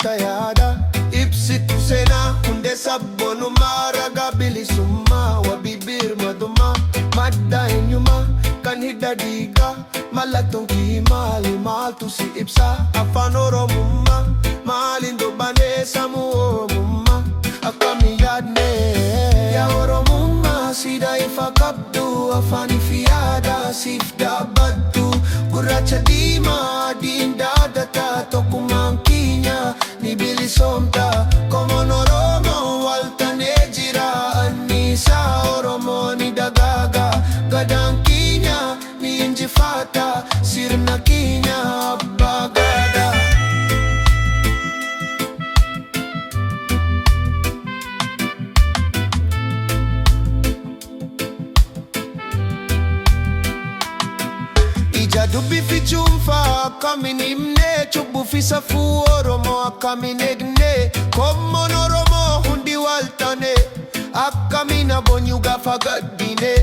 tayada ibsitu sena hunde sabbonuma raga bilisumma wabibir maduma madda enyuma kan hidda diga malatong kimali maltu si ibsa afaan Oromummaa maalin dubbane samuumummaa akkami yaadne yaa Oromummaa sida ifa qabdu afaan fi aadaa siif dhaabbaddu gurraacha diimaa adiin daadata tokkummaan keenya ni bilisoomta komoon Oromoo waltanee jira Anniisaa Oromoo ni dagaaga gadaan keenya ni injifata sirna keenya abbaa gadaa. Ija dubbii fi cuunfaa akkamiin himne cubbuu fi safuu Oromoo akkamiin eegne komoon Oromoo hundi waltane akkamiin abonyu gaafa gaddine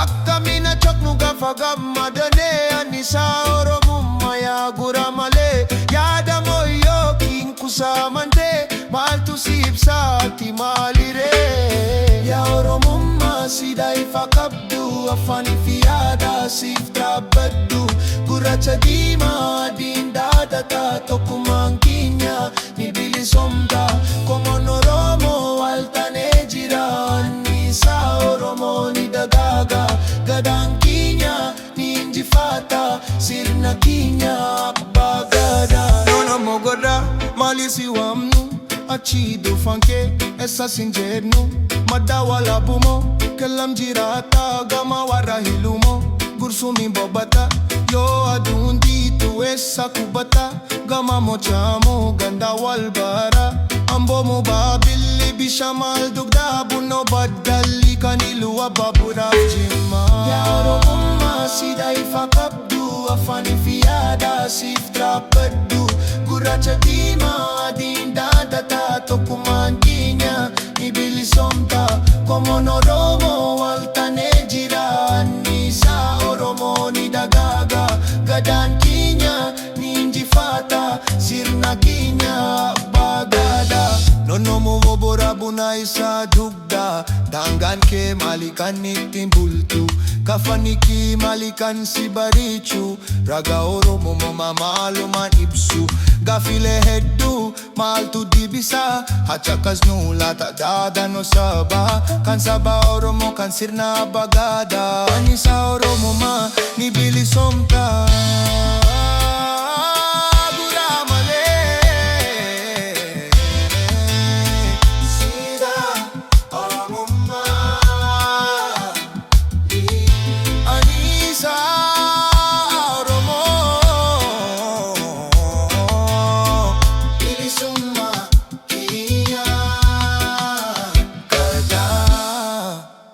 akkamiin achoknu gaafa gammadane Anniisaa Oromummaa yaa gura malee yaada mooyyoo kuusamante maaltu si ibsaati maaliree yaa Oromummaa sida ifa qabdu afaan fi aadaa siif dhaabbaddu gurraacha diimaa adiin daadata tokkummaan keenya ni bilisoomta komoon Oromoo waltanee jira Anniisaa Oromoo ni dagaaga gadaan keenya ni injifata sirna keenya abbaa gadaa. Noona mogoda maali si waamnu achi dhufan kee eessa sin jedhnu madda walaabumoo kellam jiraata gama warra hilumoo gursumi bobbata yoo aduun diitu eessa qubata gama mochaamoo ganda wal bara amboomoo baabilli bishaan maal dugdaa bunoo baddalli kan iluu abbaabuudhaaf jimmaa. Yaa Oromummaa sida ifa qabdu afaan fi aadaa siif dhaabbaddu gurraacha diimaa adiin daadata tokkummaan keenya ni bilisoomta komoon Oromoo waltanee jira Anniisaa Oromoo ni dagaaga gadaan keenya ni injifata sirna keenya abbaa gadaa. Nonomoo bobora buna isaa dugda daangaan kee maali kan ittiin bultu kafani kee maali kan si bariichu raga Oromummaa maalumaan ibsu gaafilee hedduu maaltu dibisa hachakasnu laata daadannoo sabaa kan saba Oromoo kan sirna abbaa gadaa Anniisaa Oromummaa ni bilisoomta.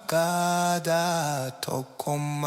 Kada tokkummaa.